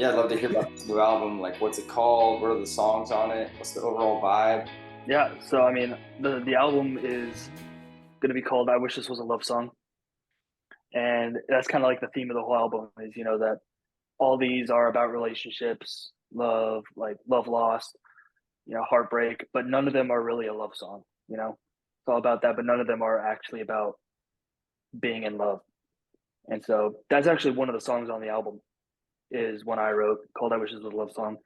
Yeah, I'd love to hear about this new album. Like, what's it called? What are the songs on it? What's the overall vibe? Yeah, so I mean, the album is gonna be called "I Wish This Was a Love Song," and that's kind of like the theme of the whole album is that all these are about relationships, love, like love lost, heartbreak, but none of them are really a love song. It's all about that, but none of them are actually about being in love. And so that's actually one of the songs on the album is one I wrote called "I Wish This Was a Love Song."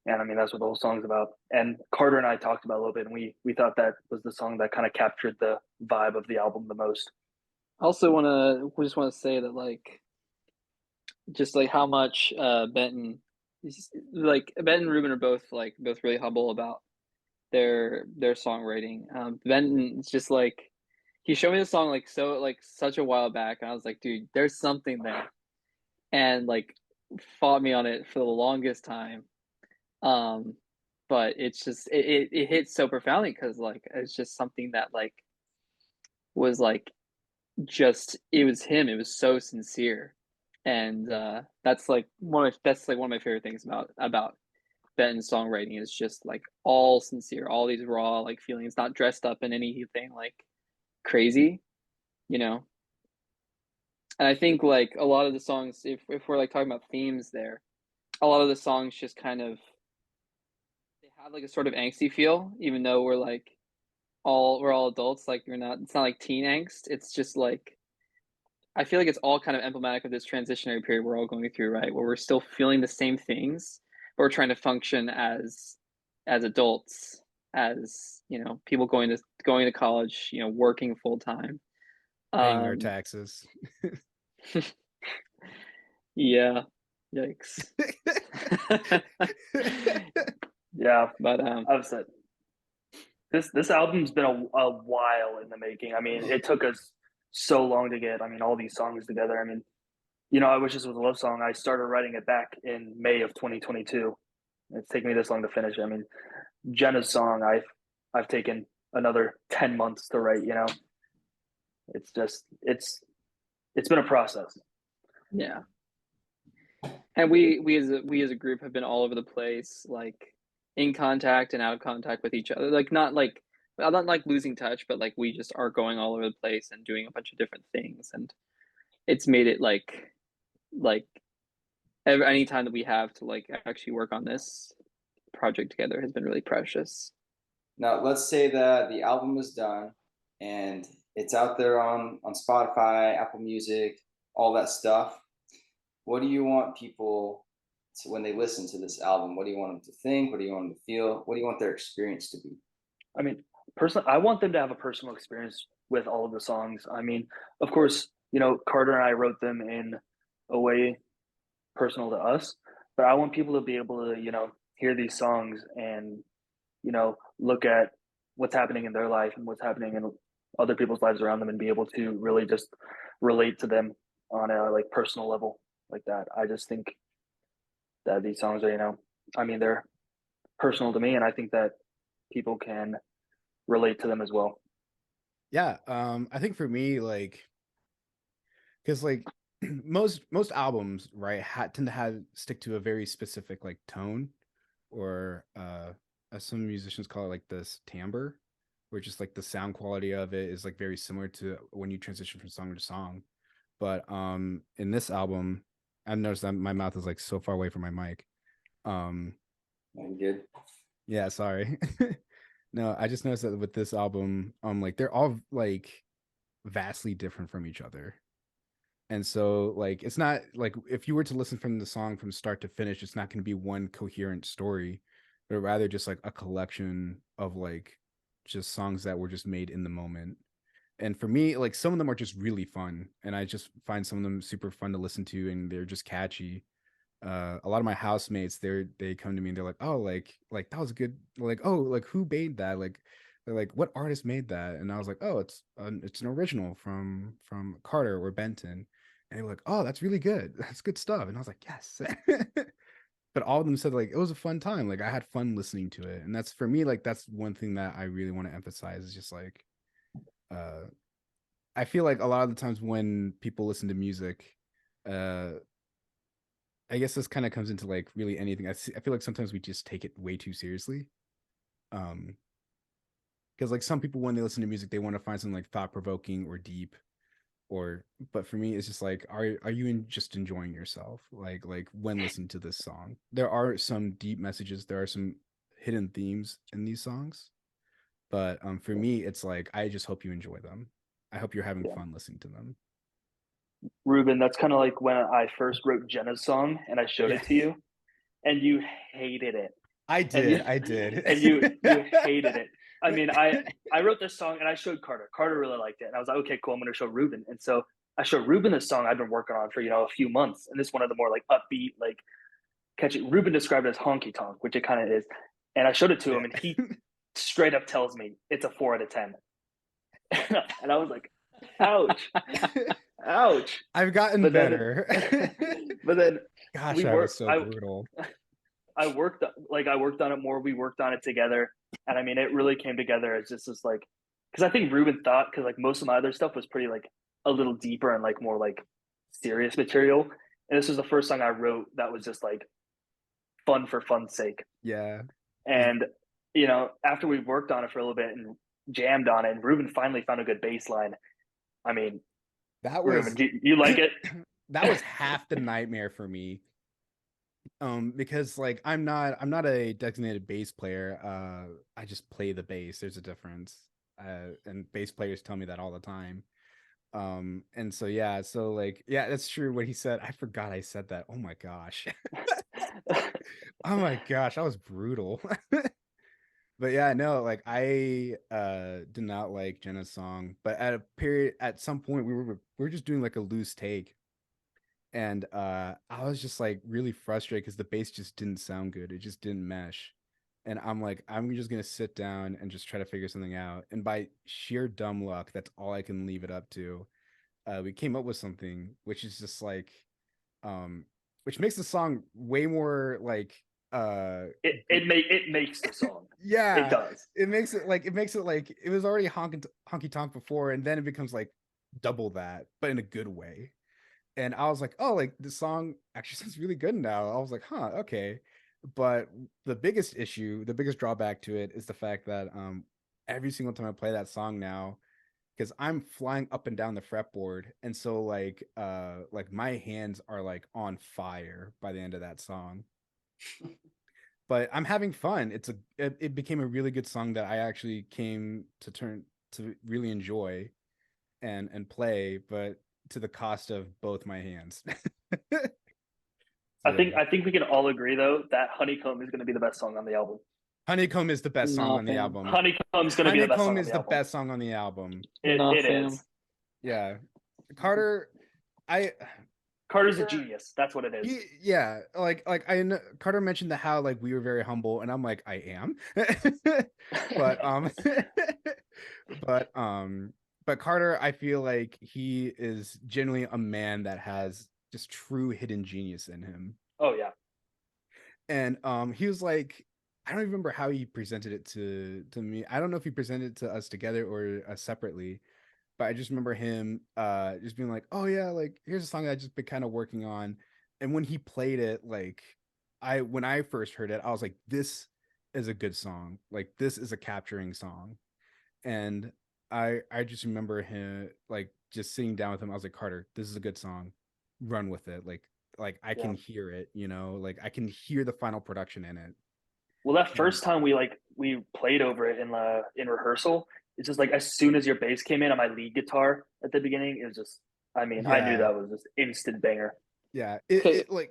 And I mean, that's what the whole song's about. And Carter and I talked about it a little bit, and we thought that was the song that kind of captured the vibe of the album the most. I also we just want to say that just like how much Benton like Benton and Ruben are both really humble about their songwriting. Benton is just like he showed me the song such a while back, and I was like, dude, there's something there, and like fought me on it for the longest time. Um, but it hits so profoundly because it's just something that was just it was him. It was so sincere, and that's like one of my favorite things about Ben's songwriting is just like all sincere, all these raw like feelings, not dressed up in anything like crazy, you know. And I think like a lot of the songs, if we're like talking about themes there, a lot of the songs just kind of they have like a sort of angsty feel, even though we're all adults. Like we're not. It's not like teen angst. It's just like I feel like it's all kind of emblematic of this transitionary period we're all going through, right? Where we're still feeling the same things, but we're trying to function as adults, as people going to college, working full time. Paying our Um, taxes. yeah, yikes. Yeah, But I've said this album's been a while in the making. I mean, it took us so long to get. I mean, all these songs together. I mean, I Wish This Was a Love Song. I started writing it back in May of 2022. It's taken me this long to finish. I mean, Jenna's song, I've taken another 10 months to write. It's just it's been a process. yeah, and we as a group have been all over the place, like in contact and out of contact with each other. Not like losing touch, but like we just are going all over the place and doing a bunch of different things, and it's made it like any time that we have to like actually work on this project together has been really precious. Now, let's say that the album is done and it's out there on Spotify, Apple Music, all that stuff. What do you want people to, when they listen to this album? What do you want them to think? What do you want them to feel? What do you want their experience to be? I mean, personally, I want them to have a personal experience with all of the songs. I mean, of course, Carter and I wrote them in a way personal to us, but I want people to be able to, hear these songs and, look at what's happening in their life and what's happening in other people's lives around them and be able to really just relate to them on a like personal level like that. I just think that these songs are, I mean, they're personal to me, and I think that people can relate to them as well. Yeah, I think for me, like, because like most albums, right, tend to have stick to a very specific like tone, or as some musicians call it, like this timbre, where just like the sound quality of it is like very similar to when you transition from song to song. But in this album, I've noticed that my mouth is like so far away from my mic. Um, I'm good. yeah, sorry. No, I just noticed that with this album, like they're all like vastly different from each other. And so like it's not like if you were to listen from the song from start to finish, it's not going to be one coherent story, but rather just like a collection of like just songs that were just made in the moment. And for me, like some of them are just really fun, and I just find some of them super fun to listen to, and they're just catchy. A lot of my housemates, they come to me and they're like, oh, like that was good. Like, oh, like who made that? Like, they're like, what artist made that? And I was like, oh, it's an original from Carter or Benton. And they were like, oh, that's really good. That's good stuff. And I was like, yes. But all of them said like it was a fun time. Like I had fun listening to it. And that's for me, like that's one thing that I really want to emphasize is just like uh I feel like a lot of the times when people listen to music, uh I guess this kind of comes into like really anything. I feel like sometimes we just take it way too seriously. Um, because like some people when they listen to music, they want to find something like thought provoking or deep, or but for me, it's just like, are you just enjoying yourself? Like when listening to this song, there are some deep messages, there are some hidden themes in these songs, but for me, it's like I just hope you enjoy them. I hope you're having Yeah. fun listening to them. Ruben, that's kind of like when I first wrote Jenna's song and I showed Yeah, it to you, and you hated it, I and you did. I did. and you hated it. I mean, I wrote this song and I showed Carter. Carter really liked it, and I was like, okay, cool. I'm going to show Ruben, and so I showed Ruben this song I've been working on for a few months, and this one of the more like upbeat, like catchy. Ruben described it as honky tonk, which it kind of is, and I showed it to him, and he straight up tells me it's a 4 out of 10, and I was like, ouch, ouch. I've gotten But then, better. but then Gosh, we I was worked. so brutal. I worked on it more. We worked on it together, and I mean, it really came together as just this like, because I think Ruben thought because like most of my other stuff was pretty like a little deeper and like more like serious material, and this was the first song I wrote that was just like fun for fun's sake. Yeah. And after we worked on it for a little bit and jammed on it, and Ruben finally found a good bass line. I mean, That Ruben, was do you like it? that was half the nightmare for me. Because like I'm not a designated bass player. I just play the bass. There's a difference. And bass players tell me that all the time. And so yeah, so like yeah, that's true what he said. I forgot I said that. Oh my gosh. Oh my gosh, that was brutal. But yeah, no, like I did not like Jenna's song, but at some point we were just doing like a loose take, and I was just like really frustrated because the bass just didn't sound good. It just didn't mesh. And I'm like, I'm just gonna sit down and just try to figure something out. And by sheer dumb luck, that's all I can leave it up to. We came up with something which is just like um which makes the song way more like it makes the song. It yeah, does. it makes it like it was already honky tonk before, and then it becomes like double that, but in a good way. And I was like, oh, like the song actually sounds really good now. I was like, huh, okay. But the biggest drawback to it is the fact that every single time I play that song now, because I'm flying up and down the fretboard, and so like my hands are like on fire by the end of that song. But I'm having fun. It became a really good song that I actually came to really enjoy and play, but to the cost of both my hands. I Yeah. think we can all agree though that Honeycomb is going to be the best song on the album. Honeycomb is the best song Nah, on the fam. album. Honeycomb is going to be the best Honeycomb song on is the the album. best song on the album. Nah, It fam. is. Yeah. Carter, I Carter's a genius. That's what it is. yeah, like I know Carter mentioned the how like we were very humble, and I'm like I am, but but but Carter, I feel like he is genuinely a man that has just true hidden genius in him. Oh yeah. And he was like, I don't even remember how he presented it to me. I don't know if he presented it to us together or separately, but I just remember him just being like, oh yeah, like here's a song that I just been kind of working on. And when he played it, like when I first heard it, I was like, this is a good song. Like this is a capturing song. And I just remember him like just sitting down with him. I was like, Carter, this is a good song. Run with it. Like I can hear it, like I can hear the final production in it. Well, that And first time we played over it in rehearsal, it's just like as soon as your bass came in on my lead guitar at the beginning, it was just. I mean, I knew yeah, that was just instant banger. yeah. Okay. It like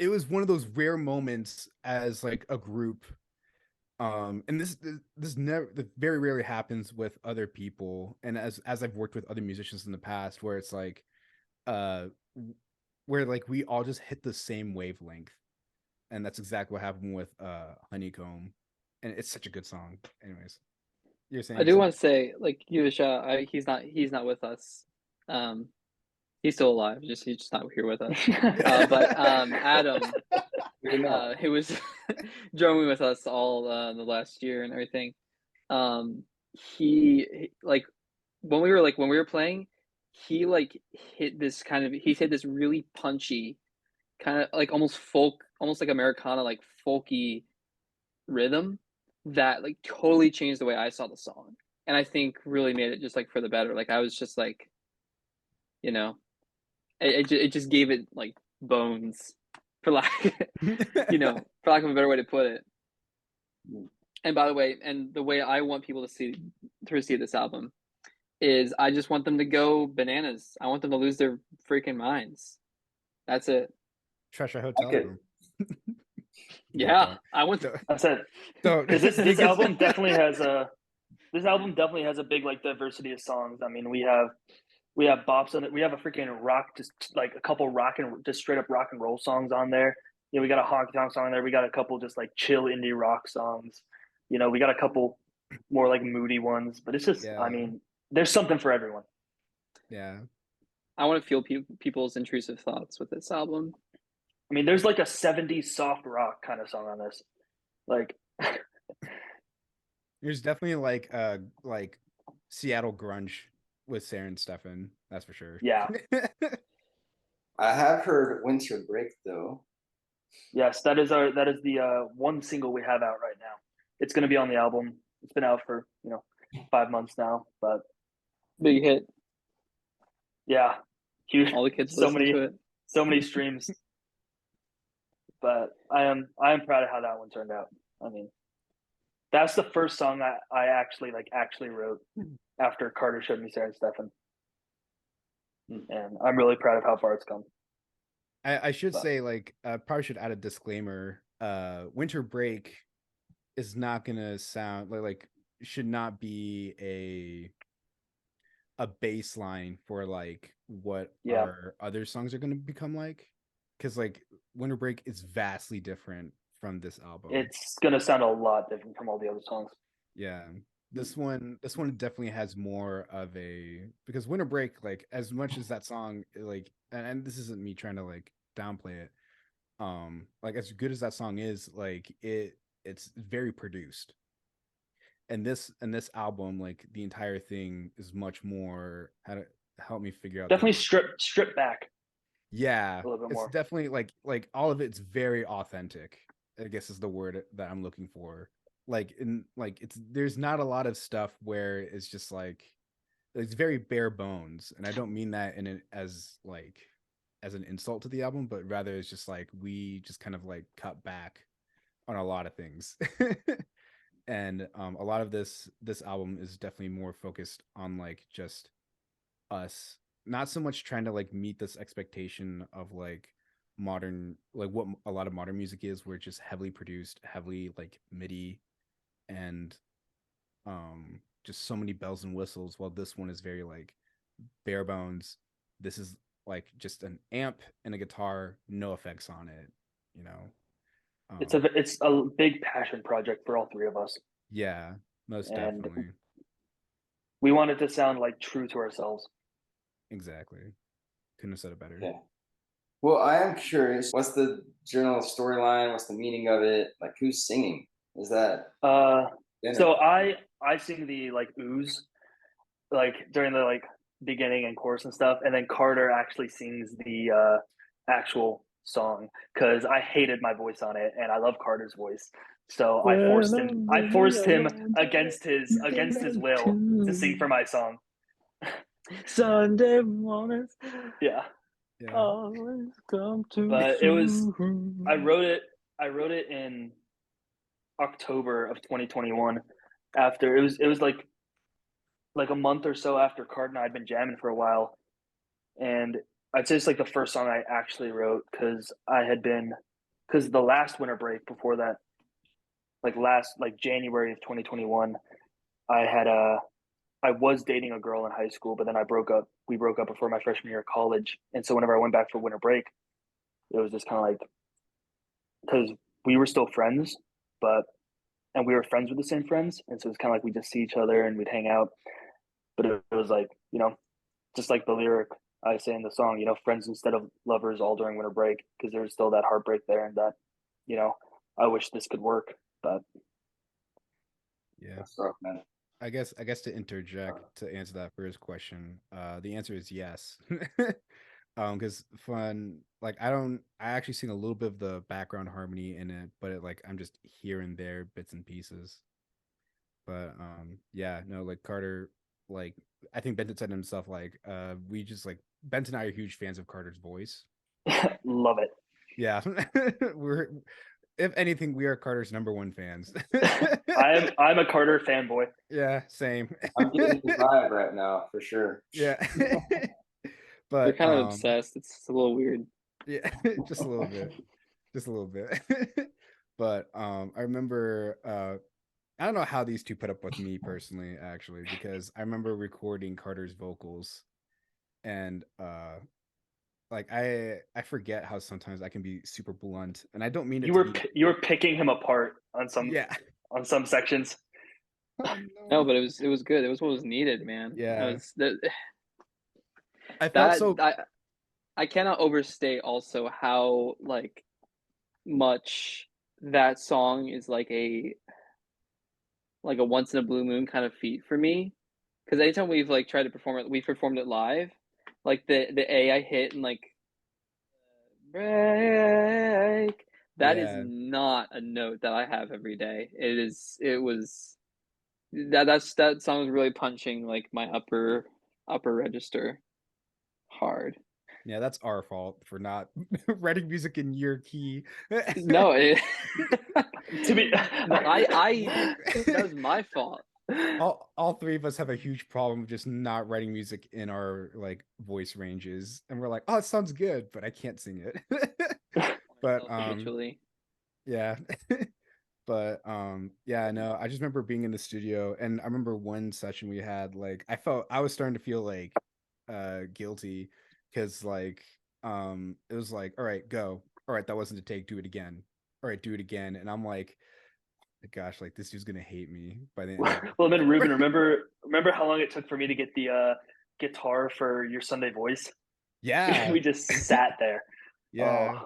it was one of those rare moments as like a group. And this never this very rarely happens with other people. And as I've worked with other musicians in the past, where it's like uh where like we all just hit the same wavelength. And that's exactly what happened with Honeycomb. And it's such a good song. Anyways, you're saying I do something? want to say, like, give a shout. He's not with us. He's still alive. He's just not here with us. But Adam, who was drumming with us all the last year and everything. He like when we were playing, he hit this really punchy kind of like almost folk, almost like Americana, like folky rhythm that like totally changed the way I saw the song. And I think really made it just like for the better. Like I was just like, you know, it just gave it like bones for lack, for lack of a better way to put it. And by the way, and the way I want people to receive this album is I just want them to go bananas. I want them to lose their freaking minds. That's it. Treasure Hotel Okay. room. Yeah, I want. That's it. Because this album definitely has a big like diversity of songs. I mean, we have bops on it. We have a freaking rock, just like a couple just straight up rock and roll songs on there. We got a honky tonk song on there. We got a couple just like chill indie rock songs. We got a couple more like moody ones. But it's just, I mean, there's something for everyone. Yeah. I want to feel people's intrusive thoughts with this album. I mean, there's like a 70s soft rock kind of song on this. Like, there's definitely like Seattle grunge with Sarah and Stefan. That's for sure. Yeah. I have heard Winter Break though. Yes, that is the one single we have out right now. It's going to be on the album. It's been out for 5 months now, but big hit. Yeah, huge. All the kids listen to it. So many streams. But I am proud of how that one turned out. I mean, that's the first song I actually wrote after Carter showed me Sarah and Stefan. And I'm really proud of how far it's come. I should say, like, probably should add a disclaimer. Winter Break is not gonna sound like should not be a baseline for like what our other songs are gonna become like, because like Winter Break is vastly different from this album. It's gonna sound a lot different from all the other songs. Yeah. This one definitely has more of because Winter Break, like, as much as that song, like, and this isn't me trying to like downplay it, like, as good as that song is, like, it's very produced. And this album, like, the entire thing is much more, how to help me figure out, definitely strip back. Yeah, a little bit it's more. definitely like all of it's very authentic, I guess is the word that I'm looking for. Like, there's not a lot of stuff where it's just like, it's very bare bones, and I don't mean that as an insult to the album, but rather it's just like we just kind of like cut back on a lot of things. And a lot of this album is definitely more focused on like just us, not so much trying to like meet this expectation of like modern, like what a lot of modern music is, where it's just heavily produced, heavily like MIDI, and just so many bells and whistles, while this one is very like bare bones. This is like just an amp and a guitar, no effects on it, It's a big passion project for all three of us. Yeah, most definitely. We want it to sound like true to ourselves. Exactly. Couldn't have said it better. Yeah. Well, I am curious, what's the general storyline? What's the meaning of it? Like, who's singing? Is that so I sing the like ooze like during the like beginning and chorus and stuff, and then Carter actually sings the actual song, because I hated my voice on it and I love Carter's voice. So I forced him against his will to sing for my song. Sunday mornings. Yeah. Always come to. But it was, I wrote it in October of 2021. After it was like a month or so after Card and I had been jamming for a while, and I'd say it's like the first song I actually wrote, because the last winter break before that, like January of 2021, I was dating a girl in high school, but then we broke up before my freshman year of college. And so whenever I went back for winter break, it was just kind of like, because we were still friends, and we were friends with the same friends. And so it's kind of like we just see each other and we'd hang out. But it was like, just like the lyric I say in the song, friends instead of lovers all during winter break, because there's still that heartbreak there, and that, I wish this could work, but. Yeah. That's rough, man. I guess to interject to answer that first question, the answer is yes. Because fun, like I actually sing a little bit of the background harmony in it, but like I'm just here and there, bits and pieces. But yeah, no, like Carter, like I think Benton said himself, like we just like Benton and I are huge fans of Carter's voice. Love it. Yeah, we're if anything, we are Carter's number one fans. I'm a Carter fanboy. Yeah, same. I'm getting the vibe right now for sure. Yeah. We're But kind of obsessed. It's a little weird. yeah, just a little bit. Just a little bit. But I remember I don't know how these two put up with me personally, actually, because I remember recording Carter's vocals and like I forget how sometimes I can be super blunt, and I don't mean it to be. You were picking him apart Yeah. on some sections. Oh No, no. but it was good. It was what was needed, man. Yeah. It was that I felt that so. I cannot overstate also how like much that song is like a once in a blue moon kind of feat for me. Because anytime we've like tried to perform it, we've performed it live. Like the A I hit and like break. That is Yeah. not a note that I have every day. It was that song was really punching like my upper register hard. Yeah, that's our fault for not writing music in your key. No, To be, I that was my fault. All three of us have a huge problem with just not writing music in our like voice ranges, and we're like, oh, it sounds good, but I can't sing it. But Habitually. yeah. But yeah, no, I just remember being in the studio, and I remember one session we had, like I was starting to feel like guilty because like it was like, all right, go, all right, that wasn't a take, do it again, all right, do it again, and I'm like, gosh, like this dude's gonna hate me by the end of the well, then Ruben, remember how long it took for me to get the guitar for your Sunday voice? Yeah. We just sat there. Yeah.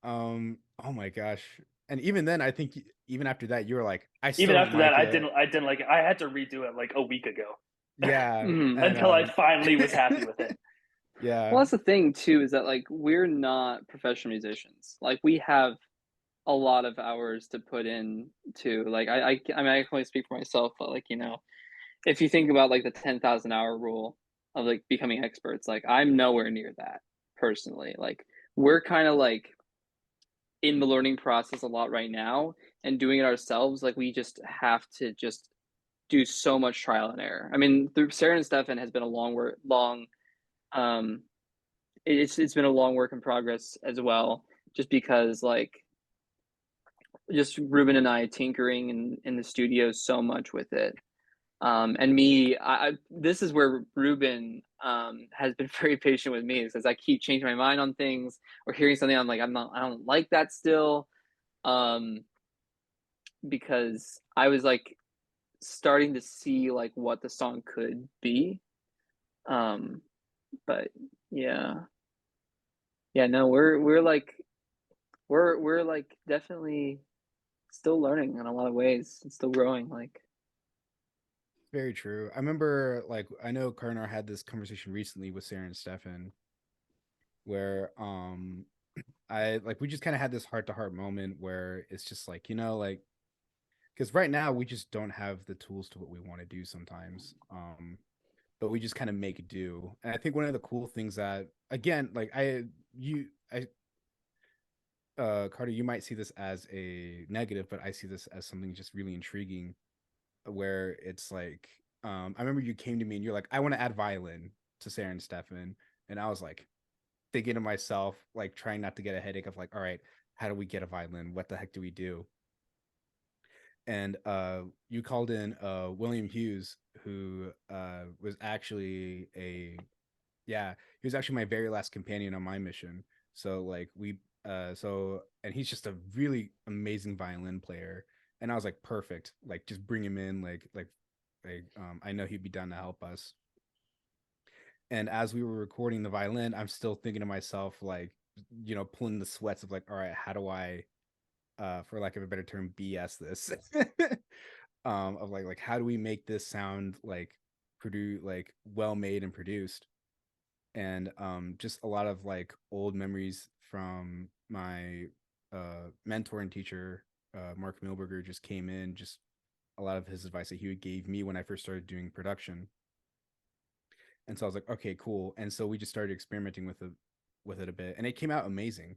Oh, Oh my gosh. And even then, I think even after that, you were like, I still even don't after that, like it. I didn't like it. I had to redo it like a week ago Yeah. Mhm. And until I finally was happy with it. yeah. Well, that's the thing too, is that like we're not professional musicians. Like we have a lot of hours to put in to like I mean I can only speak for myself, but like if you think about like the 10,000 hour rule of like becoming experts, like I'm nowhere near that personally. Like we're kind of like in the learning process a lot right now and doing it ourselves. Like we just have to just do so much trial and error. I mean, through Sarah and Stefan has been a long um it's been a long work in progress as well, just because like just Ruben and I tinkering in the studio so much with it. And me, this is where Ruben has been very patient with me because I keep changing my mind on things or hearing something. I'm like, I don't like that still. Um, because I was like starting to see like what the song could be. Um, but yeah, yeah, no, we're like definitely still learning in a lot of ways and still growing. Like, Very true. I remember, like, I know Karnar had this conversation recently with Sarah and Stefan where I like we just kind of had this heart to heart moment where it's just like, like because right now we just don't have the tools to what we want to do sometimes. But we just kind of make do. And I think one of the cool things that again, like I Carter, you might see this as a negative, but I see this as something just really intriguing where it's like I remember you came to me and you're like, I want to add violin to Sarah and Stefan. And I was like thinking to myself, like trying not to get a headache of like, all right, how do we get a violin? What the heck do we do? And you called in William Hughes, who was actually he was actually my very last companion on my mission. So like and he's just a really amazing violin player. And I was like, perfect, like just bring him in, I know he'd be down to help us. And as we were recording the violin, I'm still thinking to myself, like, pulling the sweats of like, all right, how do I for lack of a better term, BS this? Of like how do we make this sound like well made and produced? and just a lot of like old memories from my mentor and teacher, Mark Milberger, just came in. Just a lot of his advice that he gave me when I first started doing production. And so I was like, okay, cool. And so we just started experimenting with it a bit, and it came out amazing.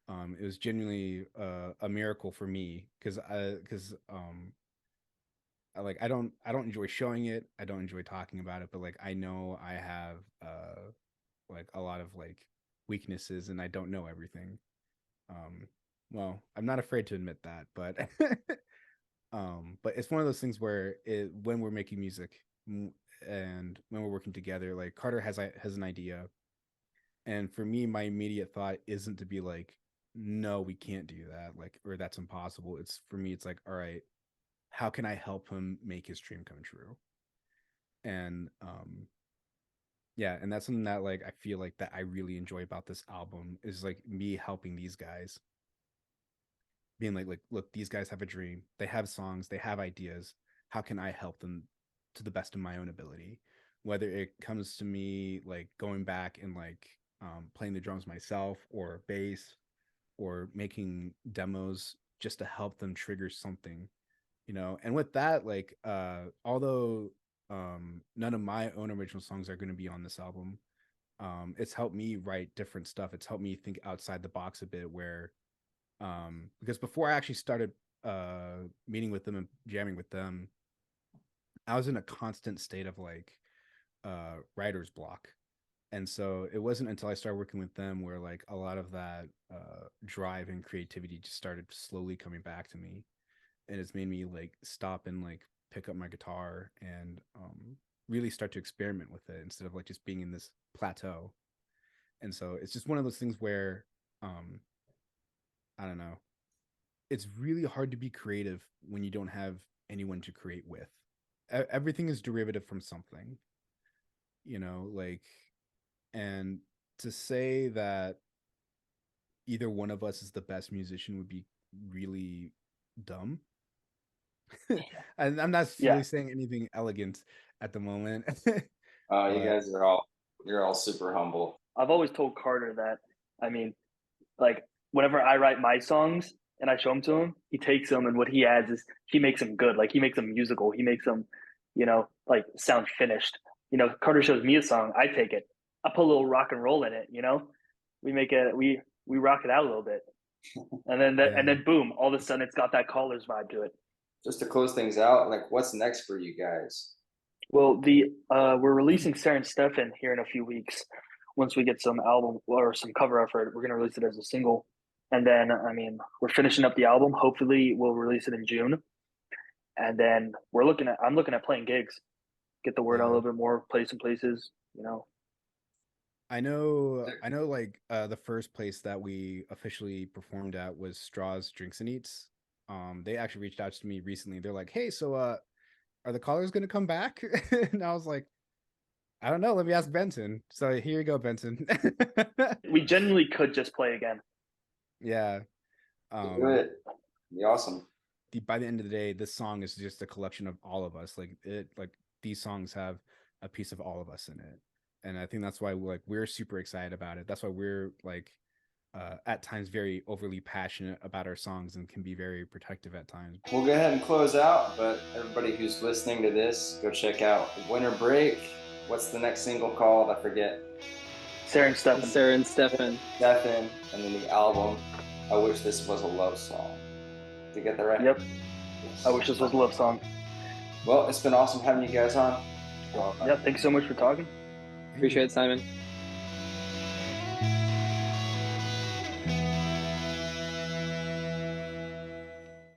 It was genuinely a miracle for me because I don't enjoy showing it. I don't enjoy talking about it, but like I know I have like a lot of like weaknesses, and I don't know everything. Well, I'm not afraid to admit that, but it's one of those things where when we're making music and when we're working together, like Carter has an idea, and for me, my immediate thought isn't to be like, no, we can't do that, like, or that's impossible. It's for me, it's like, all right, how can I help him make his dream come true? And yeah, and that's something that like I feel like that I really enjoy about this album is like me helping these guys, being like look, these guys have a dream, they have songs, they have ideas. How can I help them to the best of my own ability? Whether it comes to me like going back and like playing the drums myself or bass or making demos just to help them trigger something, you know. And with that, like although none of my own original songs are going to be on this album, it's helped me write different stuff. It's helped me think outside the box a bit, where because before I actually started meeting with them and jamming with them, I was in a constant state of like writer's block. And so it wasn't until I started working with them where like a lot of that drive and creativity just started slowly coming back to me, and it's made me like stop and like pick up my guitar and really start to experiment with it instead of like just being in this plateau. And so it's just one of those things where I don't know, it's really hard to be creative when you don't have anyone to create with. Everything is derivative from something, you know, like, and to say that either one of us is the best musician would be really dumb. And I'm not Yeah. really saying anything elegant at the moment. You guys you're all super humble. I've always told Carter that, I mean, like whenever I write my songs and I show them to him, he takes them and what he adds is he makes them good. Like he makes them musical. He makes them, like sound finished. Carter shows me a song, I take it, I put a little rock and roll in it. We make it, we rock it out a little bit, and then and then boom, all of a sudden it's got that Callers vibe to it. Just to close things out, like what's next for you guys? Well, we're releasing Sarah and Stefan here in a few weeks. Once we get some album or some cover art for it, we're gonna release it as a single, and then we're finishing up the album. Hopefully, we'll release it in June, and then I'm looking at playing gigs, get the word out a little bit more, play some places. I know like the first place that we officially performed at was Straws Drinks and Eats. They actually reached out to me recently. They're like, hey, so are the Callers gonna come back? And I was like, I don't know, let me ask Benton. So here you go, Benton. We genuinely could just play again. Yeah. Do it. Be awesome. By the end of the day, this song is just a collection of all of us. Like these songs have a piece of all of us in it. And I think that's why we're super excited about it. That's why we're like at times very overly passionate about our songs and can be very protective at times. We'll go ahead and close out, but everybody who's listening to this, go check out Winter Break. What's the next single called? I forget. Sarah and Stefan. Sarah and Stefan. Stefan, and then the album, I Wish This Was a Love Song. Did you get that right? Yep. I Wish This Was a Love Song. Well, it's been awesome having you guys on. Yeah, thanks so much for talking. Appreciate it, Simon.